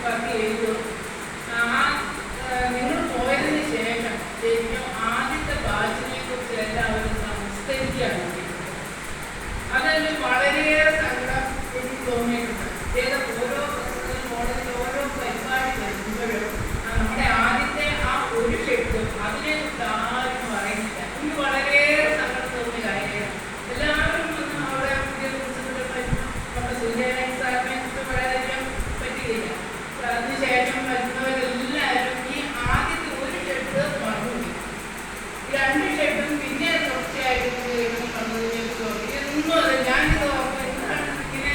Work ചെയ്തു. നിങ്ങൾ പോയതിന് ശേഷം ശരിക്കും ആദ്യത്തെ ബാച്ചിനെ കുറിച്ച് എല്ലാവരും സംസ്കരിക്കുകയാണ്. അതിൽ വളരെയേറെ സങ്കടം എനിക്ക് തോന്നിയിട്ടുണ്ട്. ഓരോ പ്രശ്നത്തിലും കോളേജിൽ ഓരോ പരിപാടി വരുമ്പോഴും നമ്മുടെ ആദ്യത്തെ ആ ഒരു ഷെഡ് അതിനെ കുറിച്ച് ആരും പറയുന്നില്ല. എനിക്ക് വളരെയേറെ സങ്കടം തോന്നിയ കാര്യമാണ്. എല്ലാവരും വന്ന് അവിടെ പുതിയ കുറിച്ചിട്ട് നമ്മുടെ സുജയൻ സാറിനെ കുറിച്ച് പറയാതിരിക്കാൻ പറ്റുകയില്ല. അതിനുശേഷം വരുന്നവരെല്ലാവരും ഈ ആദ്യത്തെ ഒരു ഷെഡ് മറന്നു. രണ്ട് ഷെഡും പിന്നെ തുടർച്ചയായിട്ട് വന്നതിലേക്ക് തോന്നി. എന്നും അതെ ഞാനിത് എന്താണ് ഇങ്ങനെ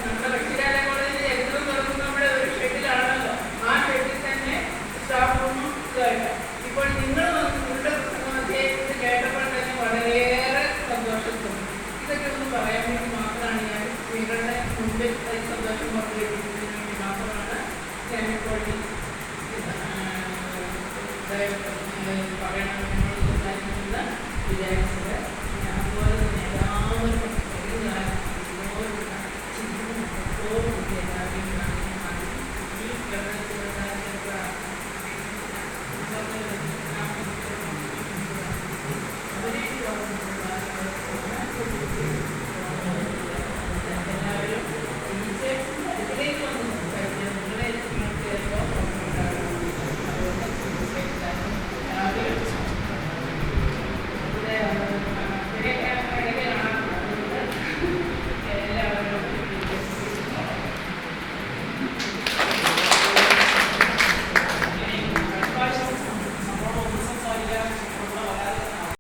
നമ്മുടെ ഭക്ഷ്യകാല കോളേജിൽ എന്നും തുറന്ന് നമ്മുടെ ഒരു ഷെഡിലാണല്ലോ. ആ ഷെഡിൽ തന്നെ സ്റ്റാഫ് റൂമും ഇതായിട്ട് ഇപ്പോൾ നിങ്ങൾ നിങ്ങളുടെ പ്രസംഗത്തെ ഇത് കേട്ടപ്പോൾ തന്നെ വളരെയേറെ സന്തോഷം തോന്നി. ഇതൊക്കെ ഒന്ന് പറയാൻ വേണ്ടി മാത്രമാണ് ഞാൻ നിങ്ങളുടെ മുമ്പിൽ സന്തോഷം പങ്കുവയ്ക്കുന്നതിന് വേണ്ടി മാത്രമാണ് ഞാനിപ്പോൾ പറയണമെന്ന് വിചാരിച്ചത്. അതുപോലെ തന്നെ എല്ലാവരും